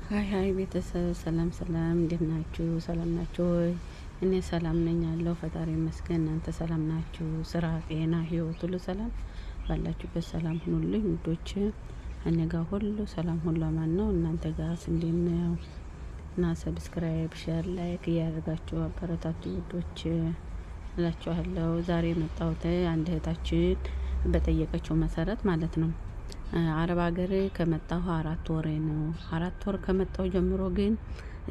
ሃይ ቤተሰብ ሰላም ሰላም፣ እንዴት ናችሁ? ሰላም ናችሁ ወይ? እኔ ሰላም ነኝ አለሁ ፈጣሪ ይመስገን። እናንተ ሰላም ናችሁ? ስራ፣ ጤና፣ ህይወት ሁሉ ሰላም ባላችሁበት ሰላም ሁኑልኝ ውዶች። እኔ ጋር ሁሉ ሰላም ሁሉ አማን ነው። እናንተ ጋርስ እንዴት ነው? እና ሰብስክራይብ፣ ሼር፣ ላይክ እያደረጋችሁ አበረታቱ ውዶች እላችኋለሁ። ዛሬ የመጣሁት አንድ እህታችን በጠየቀችው መሰረት ማለት ነው። አረብ ሀገር ከመጣሁ 4 ወሬ ነው። 4 ወር ከመጣሁ ጀምሮ ግን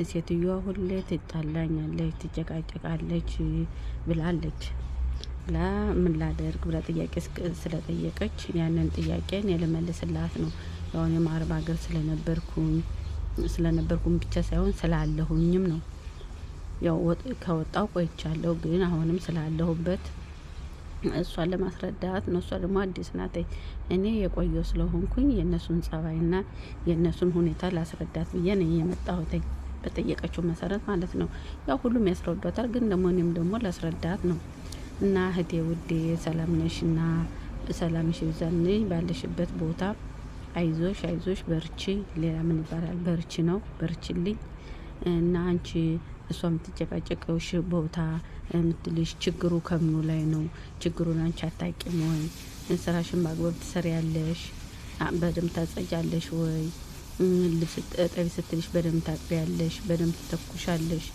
ሴትዮዋ ሁሌ ትጣላኛለች፣ ትጨቃጨቃለች ብላለች። ብላ ምን ላደርግ ብላ ጥያቄ ስለጠየቀች ያንን ጥያቄን የልመልስላት ነው። ያው እኔም አረብ ሀገር ስለነበርኩኝ ብቻ ሳይሆን ስላለሁኝም ነው። ያው ከወጣሁ ቆይቻለሁ፣ ግን አሁንም ስላለሁበት እሷን ለማስረዳት ነው። እሷ ደግሞ አዲስ ናት። እኔ የቆየው ስለሆንኩኝ የእነሱን ጸባይና የእነሱን ሁኔታ ላስረዳት ብዬ ነው የመጣሁት፣ በጠየቀችው መሰረት ማለት ነው። ያው ሁሉም ያስረዳታል፣ ግን ደግሞ እኔም ደግሞ ላስረዳት ነው። እና እህቴ ውዴ ሰላም ነሽና ሰላምሽ ይብዛልኝ ባለሽበት ቦታ። አይዞሽ አይዞሽ በርቺ። ሌላ ምን ይባላል? በርቺ ነው፣ በርቺልኝ። እና አንቺ እሷ የምትጨቃጨቀው ቦታ የምትልሽ ችግሩ ከምኑ ላይ ነው? ችግሩን አንቺ አታውቂም ወይ? ስራሽን በአግባብ ትሰሪያለሽ? በደንብ ታጸጃለሽ ወይ? ልብስ እጠቢ ስትልሽ በደንብ ታጥቢያለሽ? በደንብ ትተኩሻለሽ?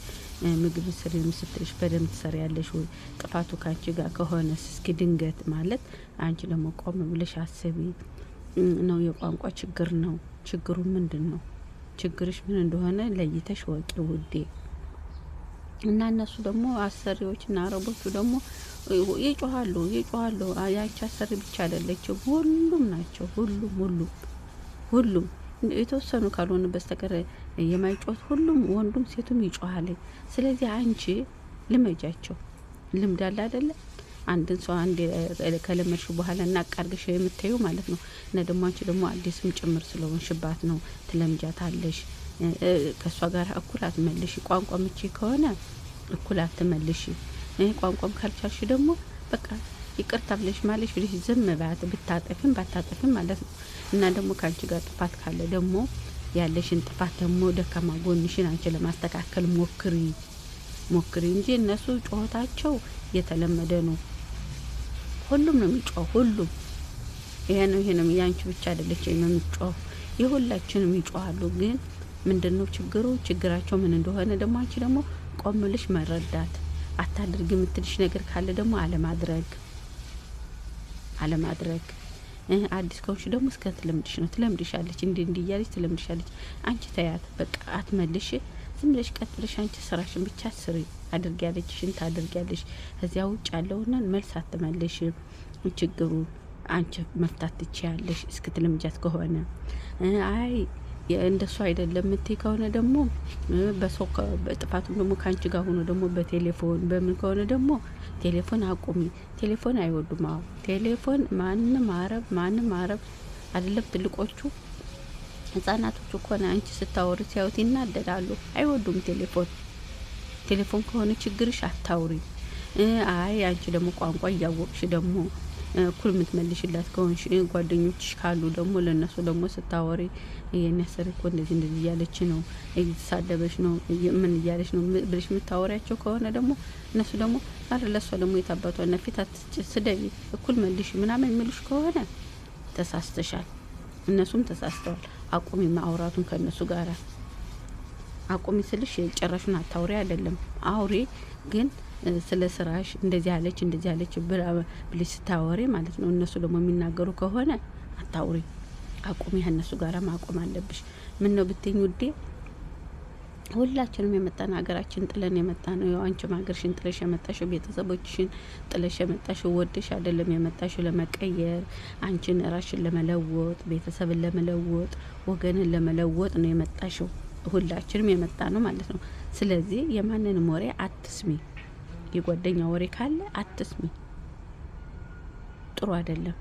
ምግብ ስሪም ስትልሽ በደንብ ትሰሪያለሽ ወይ? ጥፋቱ ካንቺ ጋር ከሆነስ እስኪ ድንገት ማለት አንቺ ደግሞ ቆም ብለሽ አስቢ። ነው የቋንቋ ችግር ነው? ችግሩ ምንድን ነው? ችግርሽ ምን እንደሆነ ለይተሽ ወቂ ውዴ። እና እነሱ ደግሞ አሰሪዎችና አረቦቹ ደግሞ ይጮሃሉ። ያቺ አሰሪ ብቻ አይደለችም፣ ሁሉም ናቸው። ሁሉም የተወሰኑ ካልሆነ በስተቀር የማይጮት ሁሉም ወንዱም ሴቱም ይጮሃል። ስለዚህ አንቺ ልመጃቸው። ልምድ አለ አይደለ? አንድን ሰው አንድ ከለመድሽ በኋላ እናቃርግሽ የምታዩ ማለት ነው። እና ደግሞ አንቺ ደግሞ አዲስም ጭምር ስለሆንሽባት ነው ትለምጃታለሽ። ከሷ ጋር እኩል አትመልሽ። ቋንቋ ምቺ ከሆነ እኩል አትመልሽ። ቋንቋም ካልቻልሽ ደግሞ በቃ ይቅርታ ብለሽ ማለሽ ብለሽ ዝም ባት ብታጠፊም ባታጠፊም ማለት ነው። እና ደግሞ ካንቺ ጋር ጥፋት ካለ ደግሞ ያለሽን ጥፋት ደግሞ ደካማ ጎንሽን አንቺ ለማስተካከል ሞክሪ እንጂ እነሱ ጮታቸው የተለመደ ነው። ሁሉም ነው የሚጮህ። ሁሉም ይሄ ነው ያንቺ ብቻ አይደለች የሚጮህ፣ የሁላችንም ይጮሃሉ። ግን ምንድነው ችግሩ? ችግራቸው ምን እንደሆነ ደግሞ አንቺ ደግሞ ቆም ብለሽ መረዳት። አታድርግ የምትልሽ ነገር ካለ ደግሞ አለማድረግ። አዲስ ከሆንሽ ደግሞ እስከ ትለምድሻለች። እንዲህ እያለች ትለምድሻለች። አንቺ ተያት በቃ አትመልሽ። ዝም ብለሽ ቀጥ ብለሽ አንቺ ስራሽን ብቻ ስሪ። አድርጊ ያለችሽን ታድርጊያለሽ። ከዚያ ውጭ ያለውን መልስ አትመልሽ። ችግሩ አንቺ መፍታት ትችያለሽ እስክትለምጃት ከሆነ። አይ እንደሱ አይደለም የምትይ ከሆነ ደግሞ በሰው በጥፋቱም ደግሞ ካንቺ ጋር ሆኖ ደግሞ በቴሌፎን በምን ከሆነ ደግሞ ቴሌፎን አቁሚ። ቴሌፎን አይወዱም። አዎ ቴሌፎን ማንም አረብ አይደለም ትልቆቹ ህጻናቶቹ እኮ ነው አንቺ ስታወሪ ሲያዩት ይናደዳሉ። አይወዱም ቴሌፎን ከሆነ ችግርሽ አታውሪ። አይ አንቺ ደግሞ ቋንቋ እያወቅሽ ደግሞ እኩል የምትመልሽላት ከሆንሽ ጓደኞችሽ ካሉ ደግሞ ለነሱ ደግሞ ስታወሪ የነሰር እኮ እንደዚህ እያለች ነው፣ እየተሳደበች ነው፣ ምን እያለች ነው ብለሽ የምታወሪያቸው ከሆነ ደግሞ እነሱ ደግሞ አረ ለሷ ደግሞ የታባቷ ነፊት ስደቢ እኩል መልሽ ምናምን የሚሉሽ ከሆነ ተሳስተሻል። እነሱም ተሳስተዋል። አቁሚ ማውራቱን ከነሱ ጋር አቁሚ ስልሽ ጨራሹን አታውሪ አይደለም፣ አውሪ ግን ስለ ስራሽ እንደዚህ አለች ብለሽ ስታወሪ ማለት ነው። እነሱ ደግሞ የሚናገሩ ከሆነ አታውሪ፣ አቁሚ። ከነሱ ጋር ማቆም አለብሽ። ምን ነው ብትኝ ውዴ፣ ሁላችንም የመጣን ሀገራችን ጥለን የመጣ ነው። ያው አንቺም ሀገርሽን ጥለሽ የመጣሽው ቤተሰቦችሽን ጥለሽ የመጣሽው ወደሽ አይደለም የመጣሽው ለመቀየር፣ አንቺን ራስሽን ለመለወጥ፣ ቤተሰብን ለመለወጥ፣ ወገንን ለመለወጥ ነው የመጣሽው። ሁላችንም የመጣ ነው ማለት ነው። ስለዚህ የማንንም ወሬ አትስሚ። የጓደኛ ወሬ ካለ አትስሚ፣ ጥሩ አይደለም።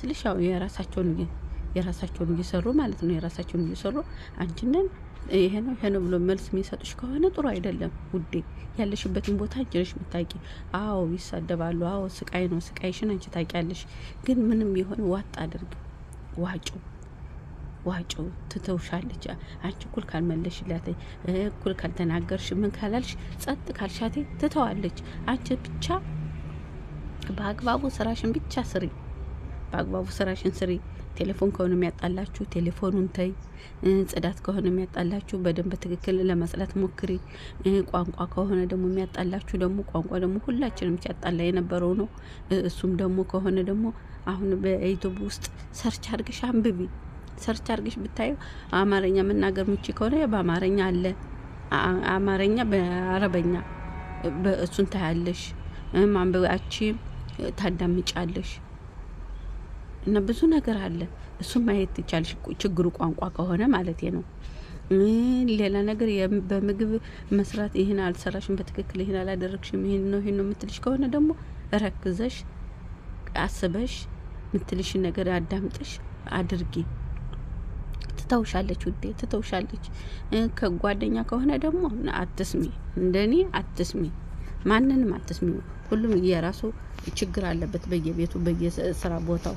ስለሽ ያው የራሳቸውን እየሰሩ ማለት ነው። የራሳቸውን እየሰሩ አንቺንን ይሄ ነው ብሎ መልስ የሚሰጡሽ ከሆነ ጥሩ አይደለም ውዴ። ያለሽበትን ቦታ አንቺ ነሽ የምታውቂ። አዎ ይሳደባሉ። አዎ ስቃይ ነው። ስቃይሽን አንቺ ታውቂያለሽ። ግን ምንም ይሆን ዋጥ አድርግ፣ ዋጩ ዋጭው ትተውሻለች። አንቺ እኩል ካልመለሽላት እኩል ካልተናገርሽ ምን ካላልሽ ጸጥ ካልሻቴ ትተዋለች። አንቺ ብቻ በአግባቡ ስራሽን ብቻ ስሪ። በአግባቡ ስራሽን ስሪ። ቴሌፎን ከሆነ የሚያጣላችሁ ቴሌፎኑን ተይ። ጽዳት ከሆነ የሚያጣላችሁ በደንብ ትክክል ለማጽዳት ሞክሪ። ቋንቋ ከሆነ ደግሞ የሚያጣላችሁ ደግሞ ቋንቋ ደግሞ ሁላችንም ሲያጣላ የነበረው ነው። እሱም ደግሞ ከሆነ ደግሞ አሁን በዩቲዩብ ውስጥ ሰርች አድርገሽ አንብቢ። ሰርች አድርገሽ ብታዩ አማርኛ መናገር ምቺ ከሆነ በአማርኛ አለ፣ አማርኛ በአረበኛ በእሱን ታያለሽ። ማንበባቺ ታዳምጫለሽ እና ብዙ ነገር አለ። እሱም ማየት ትቻለሽ። ችግሩ ቋንቋ ከሆነ ማለት ነው። ሌላ ነገር በምግብ መስራት ይሄን አልሰራሽም በትክክል ይሄን አላደረግሽም ይሄን ነው የምትልሽ ከሆነ ደግሞ ረክዘሽ አስበሽ ምትልሽን ነገር አዳምጥሽ አድርጊ። ትተውሻለች ውዴ፣ ትተውሻለች። ከጓደኛ ከሆነ ደግሞ አትስሚ፣ እንደኔ አትስሚ፣ ማንንም አትስሚ። ሁሉም የራሱ ችግር አለበት በየቤቱ በየስራ ቦታው።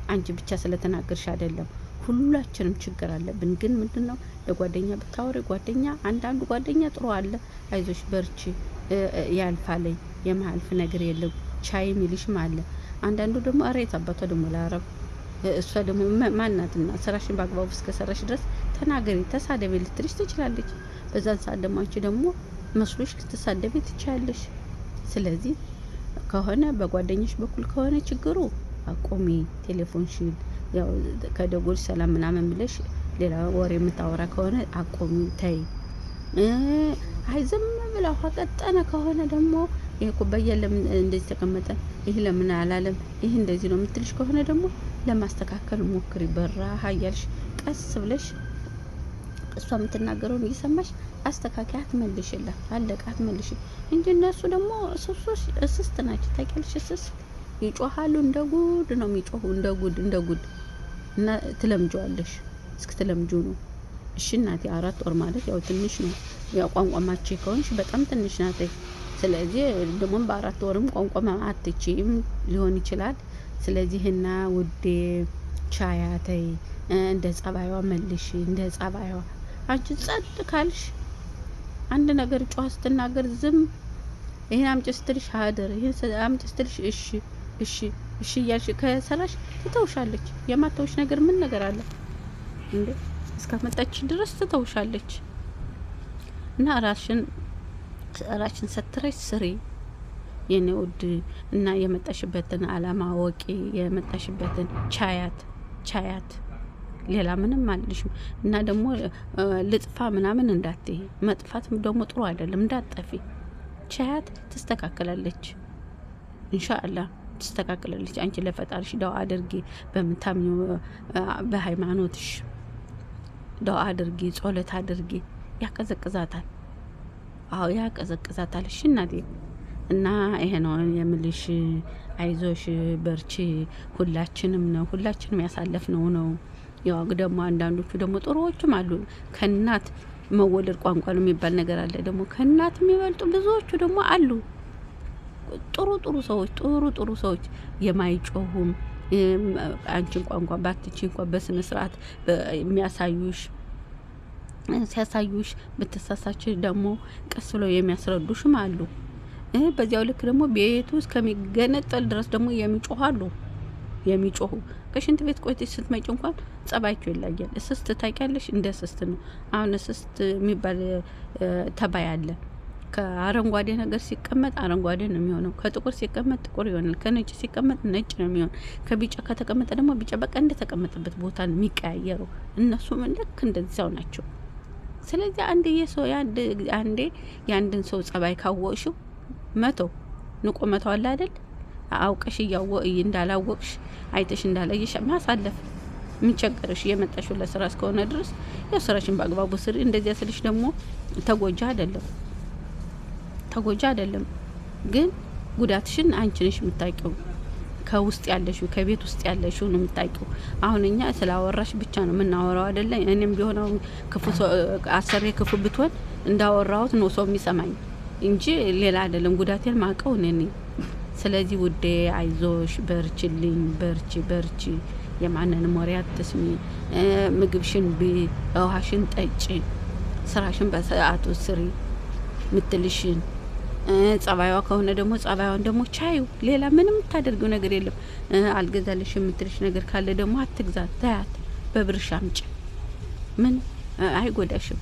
አንቺ ብቻ ስለተናገርሽ አይደለም፣ ሁላችንም ችግር አለብን። ግን ምንድነው ለጓደኛ ብታወሪ ጓደኛ አንዳንዱ ጓደኛ ጥሩ አለ፣ አይዞሽ በርቺ ያልፋለኝ የማልፍ ነገር የለም ቻይ ሚልሽም አለ። አንዳንዱ ደግሞ አሬት አባቷ ደግሞ ለአረብ እሷ ደግሞ ማናትና ስራሽን በአግባቡ እስከሰራሽ ድረስ ተናገሪ፣ ተሳደቢ ልትልሽ ትችላለች። በዛን ሰዓት ደግሞ አንቺ ደግሞ መስሎሽ ልትሳደቢ ትችላለሽ። ስለዚህ ከሆነ በጓደኞች በኩል ከሆነ ችግሩ አቆሚ። ቴሌፎንሽን ያው ከደጎል ሰላም ምናምን ብለሽ ሌላ ወሬ የምታወራ ከሆነ አቆሚ፣ ተይ። አይ ዝም ብላ ውሃ ቀጠነ ከሆነ ደግሞ ይሄ ኩባያ ለምን እንደዚህ ተቀመጠ፣ ይሄ ለምን አላለም፣ ይሄ እንደዚህ ነው የምትልሽ ከሆነ ደግሞ ለማስተካከል ሞክሪ። በራሃ እያልሽ ቀስ ብለሽ እሷ የምትናገረውን እየሰማሽ አስተካካይ አትመልሽላት፣ አለቃ አትመልሽ እንጂ እነሱ ደግሞ እስስት ናቸው። ታውቂያለሽ፣ እስስት ይጮሃሉ፣ እንደ ጉድ ነው የሚጮሁ፣ እንደ ጉድ እና ትለምጂዋለሽ። እስክትለምጁ ነው። እሺ እናቴ 4 ወር ማለት ያው ትንሽ ነው። ያው ቋንቋ ማቺ ከሆንሽ በጣም ትንሽ ናት። ስለዚህ ደግሞ በ4 ወርም ቋንቋ አትችይም ሊሆን ይችላል። ስለዚህ እና ውዴ ቻያተይ እንደ ጸባይዋ መልሽ፣ እንደ ጸባይዋ። አንቺ ጸጥ ካልሽ አንድ ነገር ጮህ ስትናገር ዝም፣ ይሄን አምጪ ስትልሽ ሀደር፣ ይሄን አምጪ ስትልሽ እሺ እያልሽ ከሰራሽ ትተውሻለች። የማተውሽ ነገር ምን ነገር አለ እንዴ? እስከመጣች ድረስ ትተውሻለች። እና ራስሽን ሰትረሽ ስሪ የኔ ውድ። እና የመጣሽበትን አላማ ወቂ፣ የመጣሽበትን ቻያት። ሌላ ምንም አልልሽም። እና ደግሞ ልጥፋ ምናምን እንዳትይ፣ መጥፋት ደግሞ ጥሩ አይደለም። እንዳትጠፊ፣ ቻያት። ትስተካከላለች፣ ኢንሻአላህ ትስተካከላለች። አንቺ ለፈጣሪሽ ዳዋ አድርጊ፣ በምታምኚው በሃይማኖትሽ ዳዋ አድርጊ፣ ጸሎት አድርጊ። ያቀዘቅዛታል። አዎ ያቀዘቅዛታል። እሺ እናቴ። እና ይሄ ነው የምልሽ። አይዞሽ በርቺ። ሁላችንም ያሳለፍነው ነው። ያው ደግሞ አንዳንዶቹ ደግሞ ጥሩዎችም አሉ። ከእናት መወለድ ቋንቋ ነው የሚባል ነገር አለ። ደግሞ ከእናት የሚበልጡ ብዙዎቹ ደግሞ አሉ። ጥሩ ሰዎች የማይጮሁም አንቺን ቋንቋ ባትቺ እንኳን በስነ ስርዓት ሲያሳዩሽ ብትሳሳች ደግሞ ቀስ ብለው የሚያስረዱሽም አሉ። በዚያው ልክ ደግሞ ቤቱ እስከሚገነጠል ድረስ ደግሞ የሚጮሁ ከሽንት ቤት ቆይተሽ ስትመጪ እንኳን ጸባይቸው ይለያል። እስስት ታውቂያለሽ? እንደ እስስት ነው። አሁን እስስት የሚባል ተባይ አለ። ከአረንጓዴ ነገር ሲቀመጥ አረንጓዴ ነው የሚሆነው። ከጥቁር ሲቀመጥ ጥቁር ይሆናል። ከነጭ ሲቀመጥ ነጭ ነው የሚሆነው። ከቢጫ ከተቀመጠ ደግሞ ቢጫ። በቃ እንደተቀመጠበት ቦታ ነው የሚቀያየረው። እነሱም ልክ እንደዚያው ናቸው። ስለዚህ አንዴ የአንድን ሰው ጸባይ ካወቅሽው ንቆ መተው አለ አይደል? አውቀሽ እንዳላወቅሽ አይተሽ እንዳላየሽ ማሳለፍ የሚቸገርሽ የመጣሽው ለስራ እስከሆነ ድረስ ያው ስራሽን በአግባቡ ስሪ። እንደዚያ ስልሽ ደግሞ ተጎጃ አይደለም፣ ግን ጉዳትሽን አንቺ ነሽ የምታውቂው። ከውስጥ ያለሽው ከቤት ውስጥ ያለሽው ነው የምታውቂው። አሁን እኛ ስላወራሽ ብቻ ነው የምናወራው አይደለ? እኔም ቢሆን አሰሬ ክፉ ብትሆን እንዳወራሁት ነው ሰው የሚሰማኝ እንጂ ሌላ አይደለም። ጉዳቴን ማቀው እኔ ነኝ። ስለዚህ ውዴ አይዞሽ፣ በርቺልኝ፣ በርቺ። የማንንም ወሬ አትስሚ። ምግብሽን ብይ፣ ውሃሽን ጠጪ፣ ስራሽን በሰዓቱ ስሪ ምትልሽን። ጸባይዋ ከሆነ ደግሞ ጸባይዋን ደግሞ ቻዩ። ሌላ ምንም ታደርገው ነገር የለም። አልገዛልሽ የምትልሽ ነገር ካለ ደግሞ አትግዛት፣ ታያት፣ በብርሽ አምጪ። ምን አይጎዳሽም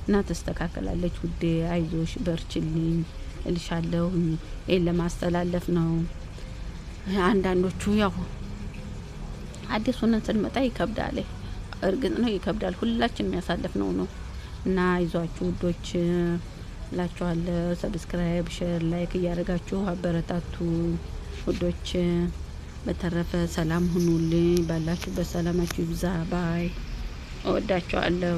እና ተስተካከላለች። ውዴ አይዞሽ በርችልኝ እልሻለሁ። ይሄን ለማስተላለፍ ነው። አንዳንዶቹ ያው አዲስ ሆነን ስንመጣ ይከብዳል። እርግጥ ነው ይከብዳል። ሁላችንም ያሳለፍነው ነው እና አይዟችሁ ውዶች እላችኋለሁ። ሰብስክራይብ፣ ሼር፣ ላይክ እያደረጋችሁ አበረታቱ ውዶች። በተረፈ ሰላም ሁኑልኝ። ባላችሁበት ሰላማችሁ ይብዛ። ባይ። እወዳችኋለሁ።